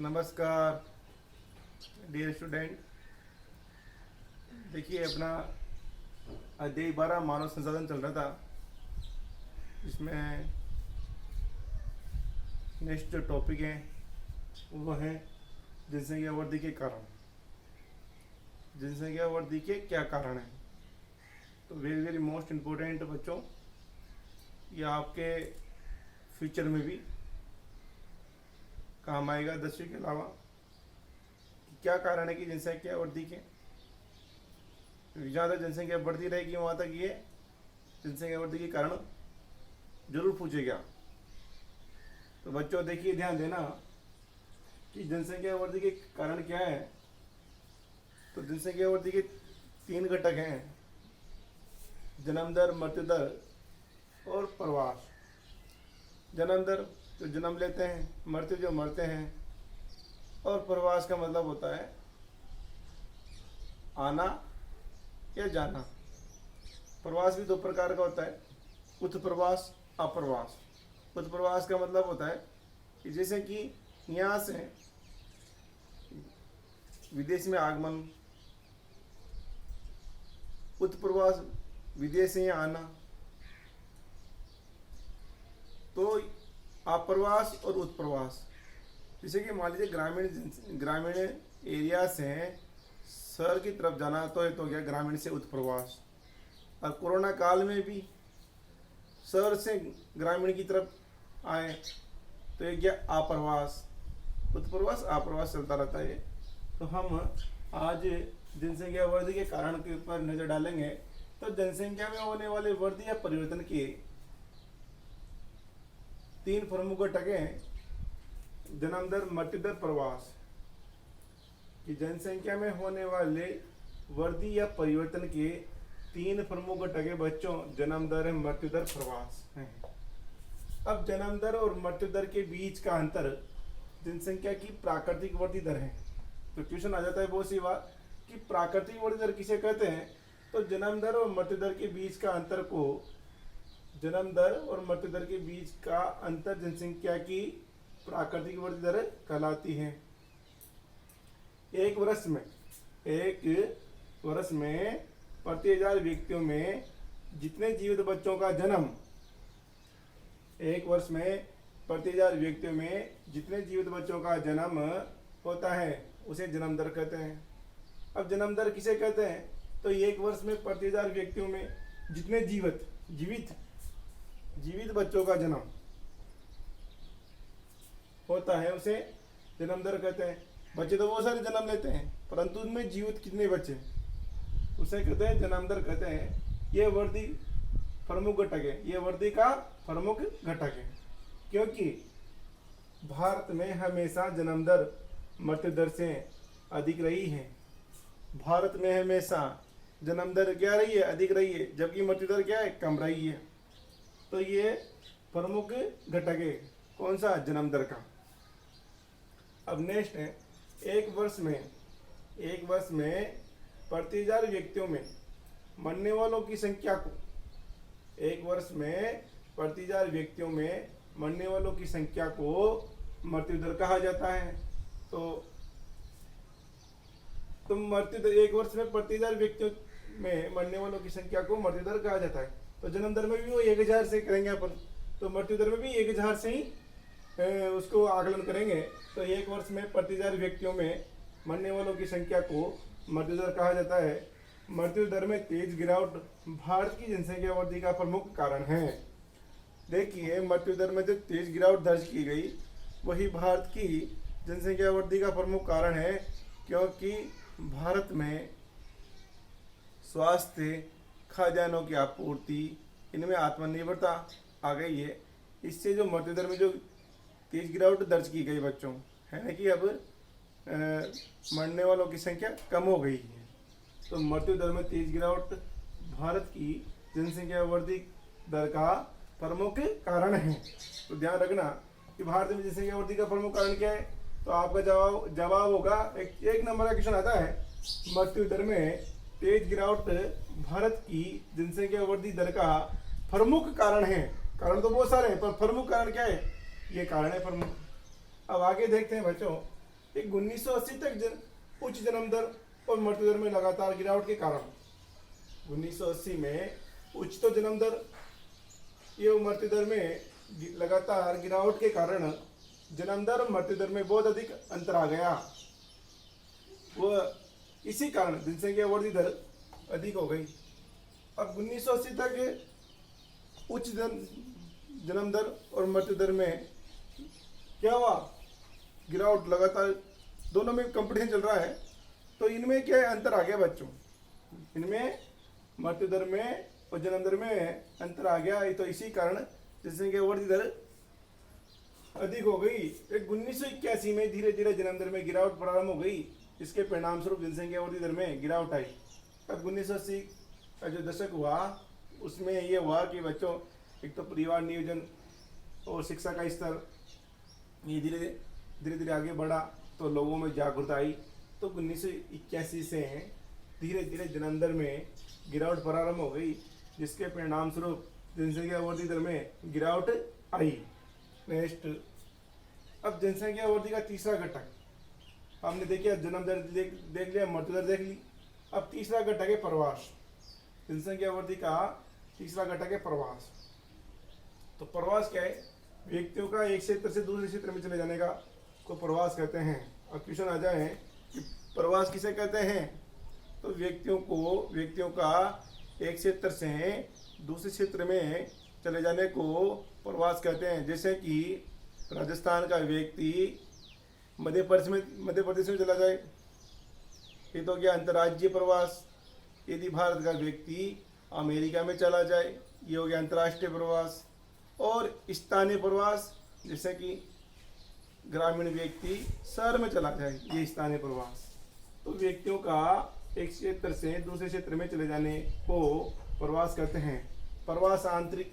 नमस्कार dear student. देखिए अपना अध्याय 12 मानव संसाधन चल रहा था। इसमें नेक्स्ट जो टॉपिक है वो है जनसंख्या वृद्धि के कारण। जनसंख्या वृद्धि के क्या कारण हैं? तो वेरी वेरी मोस्ट इम्पोर्टेंट बच्चों, ये आपके फ्यूचर में भी काम आएगा 10वीं के अलावा। क्या कारण है कि जनसंख्या वृद्धि के? जहाँ तक जनसंख्या बढ़ती रहेगी वहाँ तक ये जनसंख्या वृद्धि के कारण जरूर पूछेगा। तो बच्चों देखिए, ध्यान देना कि जनसंख्या वृद्धि के कारण क्या है। तो जनसंख्या वृद्धि के 3 घटक हैं: जन्म दर, मृत्यु दर और प्रवास। जन्म दर जो जन्म लेते हैं, मृत्यु जो मरते हैं, और प्रवास का मतलब होता है आना या जाना। प्रवास भी 2 प्रकार का होता है, उत्प्रवास, अप्रवास। उत्प्रवास का मतलब होता है कि जैसे कि यहाँ से विदेश में आगमन। उत्प्रवास विदेश से यहाँ आना। तो अप्रवास और उत्प्रवास, जैसे कि मान लीजिए ग्रामीण एरिया से शहर की तरफ जाना तो ये तो गया ग्रामीण से उत्प्रवास। और कोरोना काल में भी शहर से ग्रामीण की तरफ आए तो ये क्या अप्रवास। उत्प्रवास अप्रवास चलता रहता है। तो हम आज जनसंख्या वृद्धि के कारण के ऊपर नजर डालेंगे। तो जनसंख्या में होने वाले वृद्धि या परिवर्तन के 3 प्रमुख घटक हैं: जन्म दर, मृत्यु दर, प्रवास। कि जनसंख्या में होने वाले वृद्धि या परिवर्तन के 3 प्रमुख घटक है बच्चों: जन्म दर, मृत्यु दर, प्रवास हैं। अब जन्म दर और मृत्यु दर के बीच का अंतर जनसंख्या की प्राकृतिक वृद्धि दर है। तो क्वेश्चन आ जाता है बहुत सी बार कि प्राकृतिक वृद्धि दर किसे कहते हैं? तो जन्म दर और मृत्यु दर के बीच का अंतर को, जन्म दर और मृत्यु दर के बीच का अंतर जनसंख्या की प्राकृतिक वृद्धि दर कहलाती है। एक वर्ष में प्रति 1000 व्यक्तियों में जितने जीवित बच्चों का जन्म, एक वर्ष में प्रति 1000 व्यक्तियों में जितने जीवित बच्चों का जन्म होता है उसे जन्म दर कहते हैं। अब जन्म दर किसे कहते हैं? तो एक वर्ष में प्रति 1000 व्यक्तियों में जितने जीवित बच्चों का जन्म होता है उसे जन्म दर कहते हैं। बच्चे तो बहुत सारे जन्म लेते हैं, परंतु उनमें जीवित कितने बच्चे, उसे कहते हैं जन्म दर कहते हैं। ये वृद्धि प्रमुख घटक है, ये वृद्धि का प्रमुख घटक है। क्योंकि भारत में हमेशा जन्म दर मृत्यु दर से अधिक रही है। भारत में हमेशा जन्म दर क्या रही है? अधिक रही है, जबकि मृत्यु दर क्या है? कम रही है। तो ये प्रमुख घटक है। कौन सा? जन्म दर का। अब नेक्स्ट है, एक वर्ष में प्रति 1000 व्यक्तियों में मरने वालों की संख्या को, एक वर्ष में प्रति 1000 व्यक्तियों में मरने वालों की संख्या को मृत्यु दर कहा जाता है। तो मृत्यु दर, एक वर्ष में प्रति 1000 व्यक्तियों में मरने वालों की संख्या को मृत्यु दर कहा जाता है। तो जन्म दर में भी वो 1000 से करेंगे अपन, तो मृत्यु दर में भी 1000 से ही उसको आकलन करेंगे। तो एक वर्ष में प्रति 1000 व्यक्तियों में मरने वालों की संख्या को मृत्यु दर कहा जाता है। मृत्यु दर में तेज गिरावट भारत की जनसंख्या वृद्धि का प्रमुख कारण है। देखिए, मृत्यु दर में जो तेज गिरावट दर्ज की गई वही भारत की जनसंख्या वृद्धि का प्रमुख कारण है। क्योंकि भारत में स्वास्थ्य, खाद्यान्नों की आपूर्ति, इनमें आत्मनिर्भरता आ गई है। इससे जो मृत्यु दर में जो तेज गिरावट दर्ज की गई बच्चों, है ना, कि अब मरने वालों की संख्या कम हो गई है। तो मृत्यु दर में तेज गिरावट भारत की जनसंख्या वृद्धि दर का प्रमुख कारण है। तो ध्यान रखना कि भारत में जनसंख्या वृद्धि का प्रमुख कारण क्या है। तो आपका जवाब होगा, एक नंबर का क्वेश्चन आता है, मृत्यु दर में तेज गिरावट भारत की जनसंख्या वृद्धि दर का प्रमुख कारण है। कारण तो बहुत सारे हैं, पर प्रमुख कारण क्या है? ये कारण है प्रमुख। अब आगे देखते हैं बच्चों एक 1980 तक उच्च जन्म दर और मृत्यु दर में लगातार गिरावट के कारण 1980 में उच्च तो जन्म दर ये मृत्यु दर में लगातार गिरावट के कारण जन्म दर और मृत्यु दर में बहुत अधिक अंतर आ गया। वो इसी कारण जनसंख्या वृद्धि दर अधिक हो गई। अब 1980 तक उच्च जन्म दर और मृत्यु दर में क्या हुआ, गिरावट लगातार दोनों में कंपटीशन चल रहा है। तो इनमें क्या अंतर आ गया बच्चों, इनमें मृत्यु दर में और जन्म दर में अंतर आ गया। तो इसी कारण जनसंख्या वृद्धि दर अधिक हो गई। एक 1981 में धीरे धीरे जन्म दर में गिरावट प्रारंभ हो गई। इसके परिणाम स्वरूप जनसंख्या वृद्धि दर में गिरावट आई। अब 1980 का जो दशक हुआ उसमें ये हुआ कि बच्चों एक तो परिवार नियोजन और शिक्षा का स्तर ये धीरे धीरे आगे बढ़ा, तो लोगों में जागरूकता आई। तो 1981 से धीरे धीरे जन्म दर में गिरावट प्रारंभ हो गई, जिसके परिणाम स्वरूप जनसंख्या वृद्धि दर में गिरावट आई। नेक्स्ट, अब जनसंख्या वृद्धि का तीसरा घटक हमने देखिए, जन्म दर देख लिया, मृत्यु दर देख ली। अब तीसरा घटक है प्रवास। जनसंख्या वृद्धि का तीसरा घटक है प्रवास। तो प्रवास क्या है, व्यक्तियों का एक क्षेत्र से दूसरे क्षेत्र में चले जाने का को प्रवास कहते हैं। अब क्वेश्चन आ जाए कि प्रवास किसे कहते हैं, तो व्यक्तियों का एक क्षेत्र से दूसरे क्षेत्र में चले जाने को प्रवास कहते हैं। जैसे कि राजस्थान का व्यक्ति मध्य प्रदेश में चला जाए, ये तो क्या अंतर्राज्यीय प्रवास। यदि भारत का व्यक्ति अमेरिका में चला जाए, ये हो गया अंतर्राष्ट्रीय प्रवास। और स्थानीय प्रवास, जैसे कि ग्रामीण व्यक्ति शहर में चला जाए, ये स्थानीय प्रवास। तो व्यक्तियों का एक क्षेत्र से दूसरे क्षेत्र में चले जाने को प्रवास कहते हैं। प्रवास आंतरिक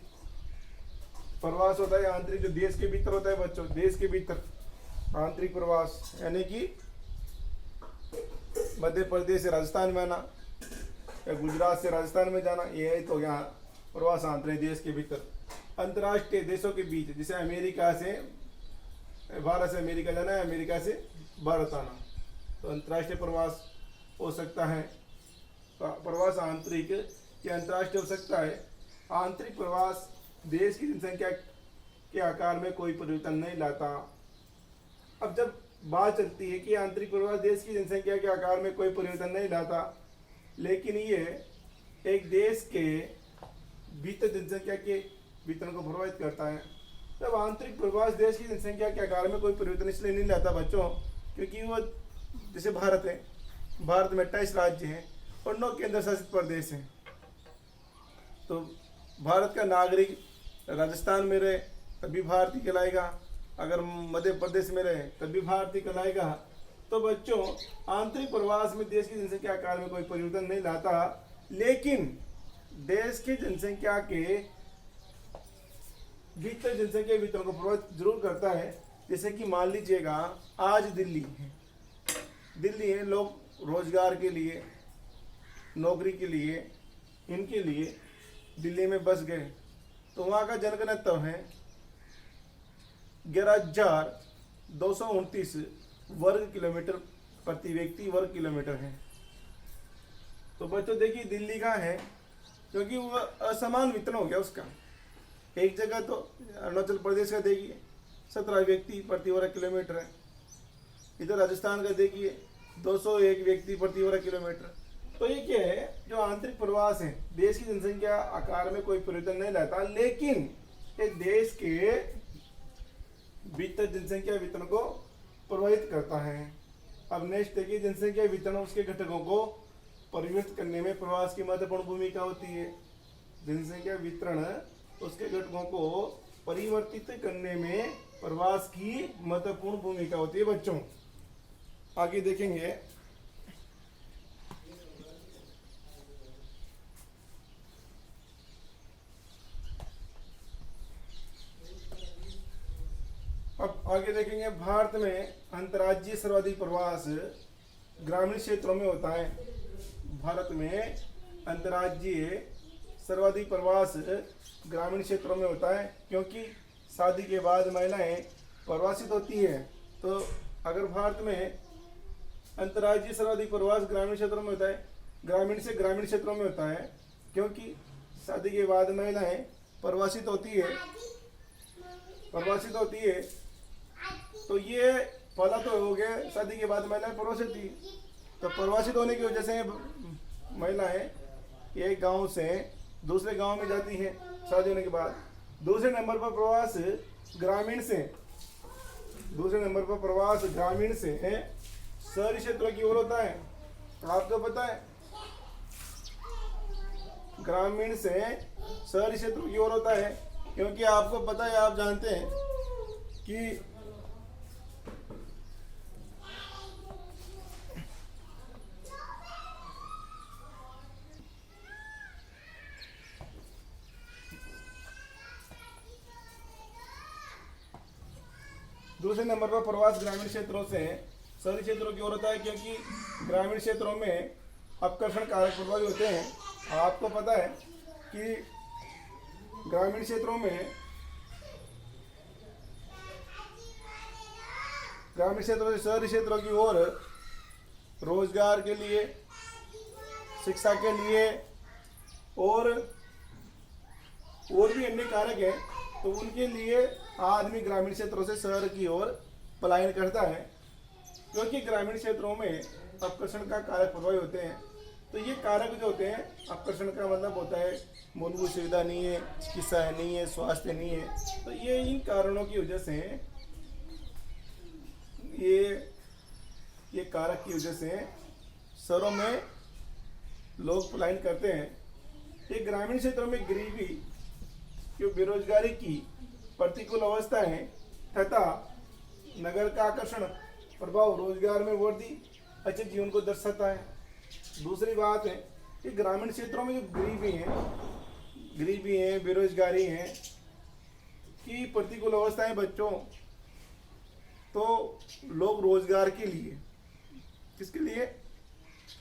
प्रवास होता है, आंतरिक जो देश के भीतर होता है बच्चों, देश के भीतर आंतरिक प्रवास, यानी कि मध्य प्रदेश से राजस्थान में आना या गुजरात से राजस्थान में जाना, ये तो यहाँ प्रवास आंतरिक देश के भीतर। अंतर्राष्ट्रीय देशों के बीच, जैसे अमेरिका से भारत से अमेरिका जाना है, अमेरिका से भारत आना, तो अंतर्राष्ट्रीय प्रवास हो सकता है। प्रवास आंतरिक या अंतर्राष्ट्रीय हो सकता है। आंतरिक प्रवास देश की जनसंख्या के आकार में कोई परिवर्तन नहीं लाता। अब जब बात चलती है कि आंतरिक प्रवास देश की जनसंख्या के आकार में कोई परिवर्तन नहीं लाता, लेकिन ये एक देश के भीतर जनसंख्या के वितरण को प्रभावित करता है। तब आंतरिक प्रवास देश की जनसंख्या के आकार में कोई परिवर्तन इसलिए नहीं लाता बच्चों, क्योंकि वो जैसे भारत है, भारत में 28 राज्य हैं और 9 केंद्र शासित प्रदेश हैं। तो भारत का नागरिक राजस्थान में रहे तभी भारतीय कहलाएगा, अगर मध्य प्रदेश में रहे तभी भारतीय कहलाएगा। तो बच्चों आंतरिक प्रवास में देश की जनसंख्या आकार में कोई परिवर्तन नहीं लाता, लेकिन देश की जनसंख्या के भीतर जनसंख्या वितरण को प्रभावित जरूर करता है। जैसे कि मान लीजिएगा आज दिल्ली है, लोग रोजगार के लिए, नौकरी के लिए, इनके लिए दिल्ली में बस गए, तो वहाँ का जनघनत्व है 11,229 वर्ग किलोमीटर प्रति व्यक्ति वर्ग किलोमीटर है। तो बच्चों देखिए दिल्ली का है, क्योंकि वो असमान वितरण हो गया उसका। एक जगह तो अरुणाचल प्रदेश का देखिए 17 व्यक्ति प्रति वर्ग किलोमीटर है, इधर राजस्थान का देखिए 201 व्यक्ति प्रति वर्ग किलोमीटर। तो ये क्या है, जो आंतरिक प्रवास है देश की जनसंख्या आकार में कोई परिवर्तन नहीं लाता, लेकिन ये देश के भीतर जनसंख्या वितरण को प्रभावित करता है। अब नेक्स्ट देखिए, जनसंख्या वितरण उसके घटकों को परिवर्तित करने में प्रवास की महत्वपूर्ण भूमिका होती है। जनसंख्या वितरण उसके घटकों को परिवर्तित करने में प्रवास की महत्वपूर्ण भूमिका होती है बच्चों। आगे देखेंगे, अब आगे देखेंगे भारत में अंतर्राज्यीय सर्वाधिक प्रवास ग्रामीण क्षेत्रों में होता है। भारत में अंतर्राज्यीय सर्वाधिक प्रवास ग्रामीण क्षेत्रों में होता है, क्योंकि शादी के बाद महिलाएं प्रवासित होती है, तो अगर भारत में अंतर्राज्यीय सर्वाधिक प्रवास ग्रामीण क्षेत्रों में होता है, ग्रामीण से ग्रामीण क्षेत्रों में होता है, क्योंकि शादी के बाद महिलाएं प्रवासित होती है। तो ये पहला तो हो गया, शादी के बाद महिलाएं प्रवासित थी, तो प्रवासित होने की वजह से महिलाएं एक गांव से दूसरे गांव में जाती हैं शादी होने के बाद। दूसरे नंबर पर प्रवास ग्रामीण से शहरी क्षेत्रों की ओर होता है। आपको पता है, ग्रामीण से शहरी क्षेत्रों की ओर होता है, क्योंकि आपको पता है, आप जानते हैं कि दूसरे नंबर पर प्रवास ग्रामीण क्षेत्रों से शहरी क्षेत्रों की ओर होता है, क्योंकि ग्रामीण क्षेत्रों में अपकर्षण कारक प्रभावी होते हैं। आपको पता है कि ग्रामीण क्षेत्रों से शहरी क्षेत्रों की ओर रोजगार के लिए, शिक्षा के लिए और भी अन्य कारक हैं, तो उनके लिए आदमी ग्रामीण क्षेत्रों से शहर की ओर पलायन करता है, क्योंकि ग्रामीण क्षेत्रों में अपकर्षण का कारक प्रभावी होते हैं। तो ये कारक जो होते हैं, अपकर्षण का मतलब होता है मूलभूत सुविधा नहीं है, चिकित्सा नहीं है, स्वास्थ्य नहीं है, तो ये इन कारणों की वजह से, ये कारक की वजह से शहरों में लोग पलायन करते हैं। ये ग्रामीण क्षेत्रों में गरीबी, क्यों बेरोजगारी की प्रतिकूल अवस्थाएं तथा नगर का आकर्षण प्रभाव रोजगार में वृद्धि, अच्छे जीवन को दर्शाता है। दूसरी बात है कि ग्रामीण क्षेत्रों में जो गरीबी है, बेरोजगारी है की प्रतिकूल अवस्थाएं बच्चों, तो लोग रोजगार के लिए, किसके लिए?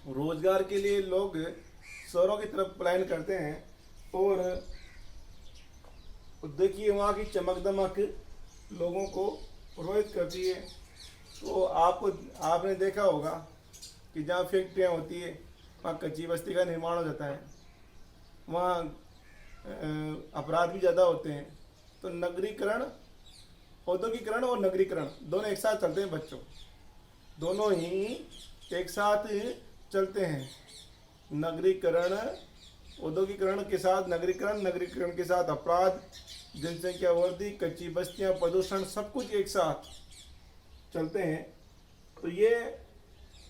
रोजगार के लिए लोग शहरों की तरफ पलायन करते हैं। और देखिए, वहाँ की चमक दमक लोगों को प्रभावित करती है। तो आपने देखा होगा कि जहाँ फैक्ट्रियाँ होती है, वहाँ कच्ची बस्ती का निर्माण हो जाता है, वहाँ अपराध भी ज़्यादा होते हैं। तो नगरीकरण, औद्योगिकरण और नगरीकरण दोनों एक साथ चलते हैं बच्चों, दोनों ही एक साथ चलते हैं। नगरीकरण, औद्योगिकरण के साथ नगरीकरण, नगरीकरण के साथ अपराध, जनसंख्या वृद्धि, कच्ची बस्तियां, प्रदूषण, सब कुछ एक साथ चलते हैं। तो ये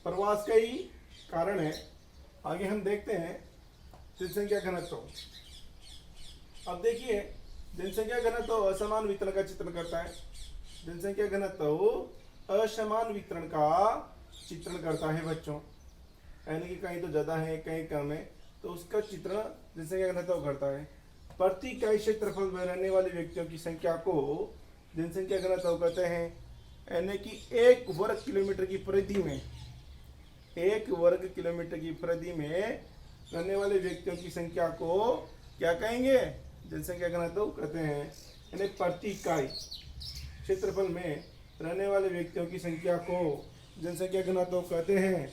प्रवास का ही कारण है। आगे हम देखते हैं जनसंख्या घनत्व। अब देखिए, जनसंख्या घनत्व असमान वितरण का चित्रण करता है। जनसंख्या घनत्व असमान वितरण का चित्रण करता है बच्चों, यानी कि कहीं तो ज़्यादा है, कहीं कम है, तो उसका चित्रण जनसंख्या घनत्व करता है। प्रति इकाई क्षेत्रफल में रहने वाले व्यक्तियों की संख्या को जनसंख्या घनत्व कहते हैं, यानी कि 1 वर्ग किलोमीटर की परिधि में, 1 वर्ग किलोमीटर की परिधि में रहने वाले व्यक्तियों की संख्या को क्या कहेंगे? जनसंख्या घनत्व कहते हैं। यानी प्रति इकाई क्षेत्रफल में रहने वाले व्यक्तियों की संख्या को जनसंख्या घनत्व कहते हैं।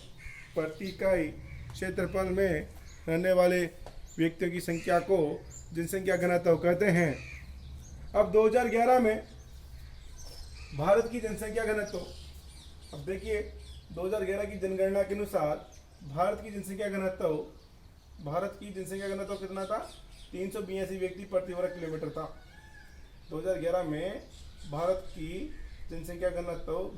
प्रति इकाई क्षेत्रफल में रहने वाले व्यक्तियों की संख्या को जनसंख्या घनत्व कहते हैं। अब 2011 में भारत की जनसंख्या घनत्व, अब देखिए 2011 की जनगणना के अनुसार भारत की जनसंख्या घनत्व कितना था? 382 व्यक्ति प्रति वर्ग किलोमीटर था। 2011 में भारत का जनसंख्या घनत्व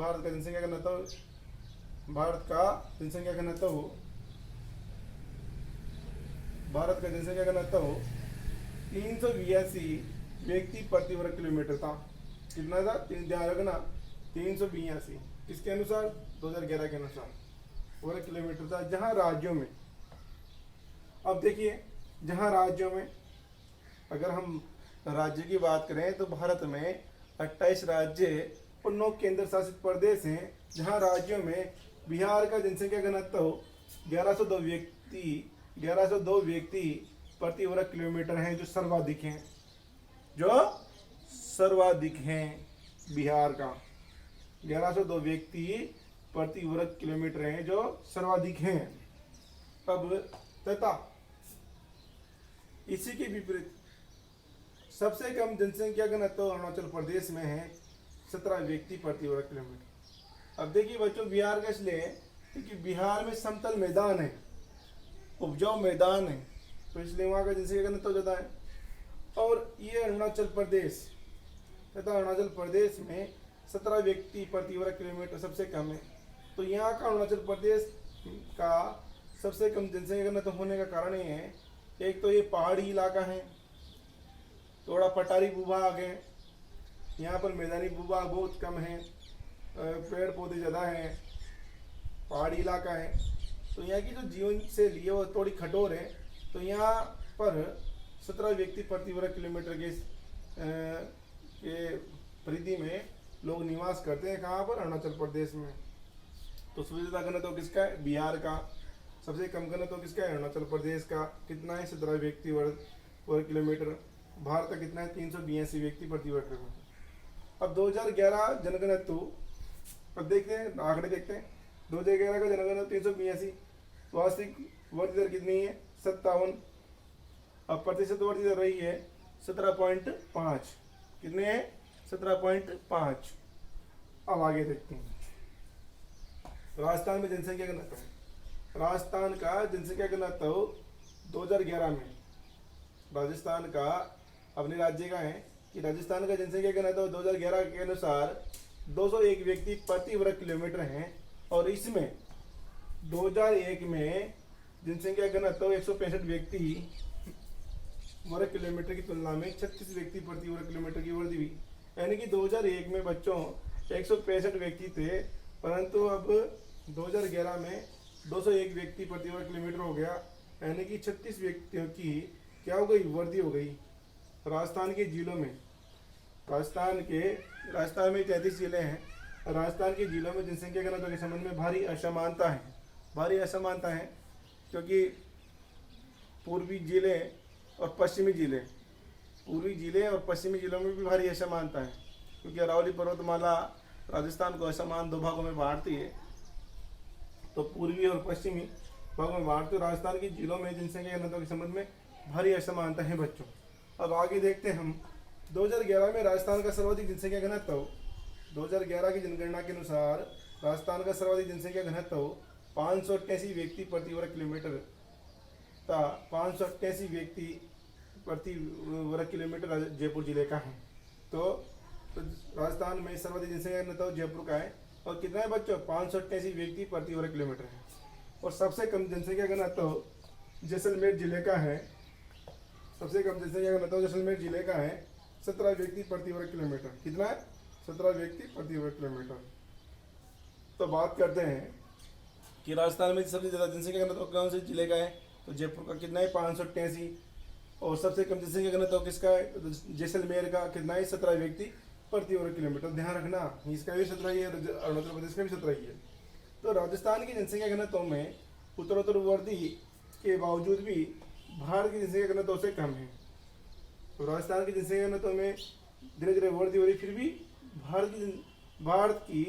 382 व्यक्ति प्रति वर्ग किलोमीटर था। कितना था? ध्यान रखना, 382 किसके अनुसार? 2011 के अनुसार वर्ग किलोमीटर था। जहां राज्यों में, अब देखिए, जहां राज्यों में, अगर हम राज्य की बात करें तो भारत में 28 राज्य और 9 केंद्र शासित प्रदेश हैं। जहां राज्यों में बिहार का जनसंख्या घनत्व 1102 व्यक्ति प्रति वर्ग किलोमीटर हैं, जो सर्वाधिक हैं बिहार का। 1102 व्यक्ति प्रति वर्ग किलोमीटर हैं जो सर्वाधिक हैं। अब तथा इसी के विपरीत सबसे कम जनसंख्या घनत्व अरुणाचल प्रदेश में है 17 व्यक्ति प्रति वर्ग किलोमीटर। अब देखिए बच्चों, बिहार का इसलिए क्योंकि बिहार में समतल मैदान है, उपजाऊ मैदान है, तो इसलिए वहाँ का जनसंख्या घनत्व ज़्यादा है। और ये अरुणाचल प्रदेश तथा अरुणाचल प्रदेश में 17 व्यक्ति प्रति वर्ग किलोमीटर सबसे कम है। तो यहाँ का अरुणाचल प्रदेश का सबसे कम जनसंख्या घनत्व होने का कारण ये है, एक तो ये पहाड़ी इलाका है, थोड़ा पठारी भूभाग है, यहाँ पर मैदानी भूभाग बहुत कम है, पेड़ पौधे ज़्यादा हैं, पहाड़ी इलाका है। तो यहाँ की जो जीवन शैली है वो थोड़ी कठोर है। तो यहाँ पर 17 व्यक्ति प्रति वर्ग किलोमीटर के परिधि में लोग निवास करते हैं। कहाँ पर? अरुणाचल प्रदेश में। तो सबसे ज़्यादा घनत्व किसका है? बिहार का। सबसे कम घनत्व किसका है? अरुणाचल प्रदेश का। कितना है? 17 व्यक्ति वर्ग किलोमीटर। भारत का कितना है? 382 व्यक्ति प्रति वर्ग किलोमीटर। अब 2011 जनघनत्व, अब देखते हैं आंकड़े देखते हैं। 2011 का जनघनत्व 382, वास्तविक वृद्धि दर कितनी है? 57। अब प्रतिशत वृद्धि दर रही है 17.5। कितने हैं? 17.5। अब आगे देखते हैं राजस्थान में जनसंख्या घनत्व। राजस्थान का जनसंख्या घनत्व 2011 में, राजस्थान का अपने राज्य का है कि राजस्थान का जनसंख्या घनत्व 2011 के अनुसार 201 व्यक्ति प्रति वर्ग किलोमीटर हैं। और इसमें 2001 में जनसंख्या घनत्व 165 व्यक्ति वर्ग किलोमीटर की तुलना में 36 व्यक्ति प्रति वर्ग किलोमीटर की वृद्धि हुई। यानी कि 2001 में बच्चों 165 व्यक्ति थे, परंतु अब 2011 में 201 व्यक्ति प्रति वर्ग किलोमीटर हो गया। यानी कि 36 व्यक्तियों की क्या हो गई? वृद्धि हो गई। राजस्थान के जिलों में, राजस्थान में 33 जिले हैं। राजस्थान के जिलों में जनसंख्या घनत्व के संबंध में भारी असमानता है, क्योंकि पूर्वी जिले और पश्चिमी जिलों में भी भारी असमानता है, क्योंकि अरावली पर्वतमाला राजस्थान को असमान 2 भागों में बांटती है। तो पूर्वी और पश्चिमी भागों में बांटते हुए राजस्थान के जिलों में जनसंख्या घनत्व के संबंध में भारी असमानता है बच्चों। अब आगे देखते हैं हम 2011 में राजस्थान का सर्वाधिक जनसंख्या घनत्व। 2011 की जनगणना के अनुसार राजस्थान का सर्वाधिक जनसंख्या घनत्व 588 व्यक्ति प्रति वर्ग किलोमीटर था। 588 व्यक्ति प्रति वर्ग किलोमीटर जयपुर जिले का है। तो राजस्थान में सर्वाधिक जनसंख्या घनत्व जयपुर का है। और कितना है बच्चों? 588 व्यक्ति प्रति वर्ग किलोमीटर है। और सबसे कम जनसंख्या घनत्व जैसलमेर जिले का है। 17 व्यक्ति प्रति वर्ग किलोमीटर। कितना है? 17 व्यक्ति प्रति वर्ग किलोमीटर। तो बात करते हैं कि राजस्थान में सबसे ज़्यादा जनसंख्या घनत्व कौन से जिले का है? तो जयपुर का कितना है? 588। और सबसे कम जनसंख्या घनत्व किसका है? तो जैसलमेर का कितना है? 17 व्यक्ति प्रति वर्ग किलोमीटर। ध्यान रखना, इसका भी 17 ही है, अरुणाचल प्रदेश का भी 17 ही है। तो राजस्थान की जनसंख्या घनत्व में उत्तरोत्तर वृद्धि के बावजूद भी भारत की जनसंख्या घनत्व से कम है। तो राजस्थान की जनसंख्या घनत्व में धीरे धीरे वृद्धि हो रही, फिर भी भारत की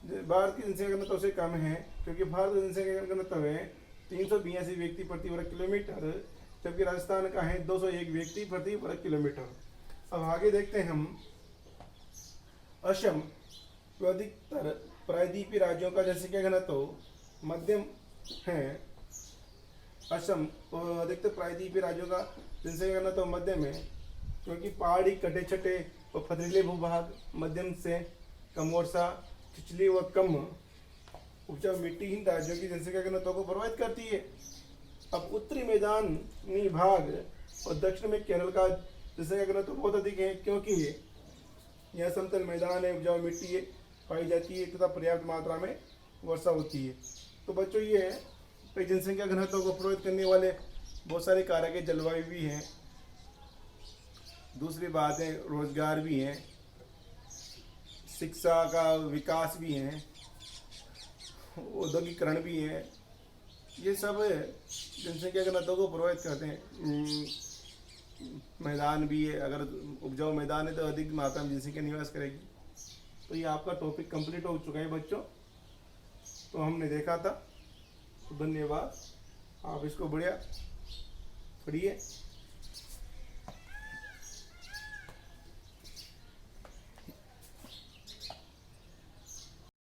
जनसंख्या घनत्व से कम है, क्योंकि भारत की जनसंख्या घनत्व है 382 व्यक्ति प्रति वर्ग किलोमीटर, जबकि राजस्थान का है 201 व्यक्ति प्रति वर्ग किलोमीटर। अब आगे देखते हैं हम असम व अधिकतर प्रायद्वीपीय राज्यों का जनसंख्या घनत्व मध्यम है। असम और अधिकतर प्रायद्वीपीय राज्यों का जनसंख्या घनत्व मध्यम है, क्योंकि पहाड़ी, कटे छटे और पथरीले भूभाग, मध्यम से कम वर्षा, छिछली व कम उपजाऊ मिट्टीहीन राज्यों की जनसंख्या घनत्व को प्रभावित करती है। अब उत्तरी मैदानी भाग और दक्षिण में केरल का जनसंख्या घनत्व बहुत अधिक है, क्योंकि यह समतल मैदान है, उपजाऊ मिट्टी पाई जाती है तथा पर्याप्त मात्रा में वर्षा होती है। तो बच्चों ये है कि जनसंख्या घनत्व को प्रभावित करने वाले बहुत सारे कारक है। जलवायु भी है, दूसरी बात है रोजगार भी है, शिक्षा का विकास भी है, औद्योगिकरण भी है। ये सब जनसंख्या घनत्व को प्रभावित करते हैं। मैदान भी है, अगर उपजाऊ मैदान है तो अधिक मात्रा में जनसंख्या निवास करेगी। तो ये आपका टॉपिक कंप्लीट हो चुका है बच्चों। तो हमने देखा था, तो धन्यवाद। आप इसको बढ़िया पढ़िए।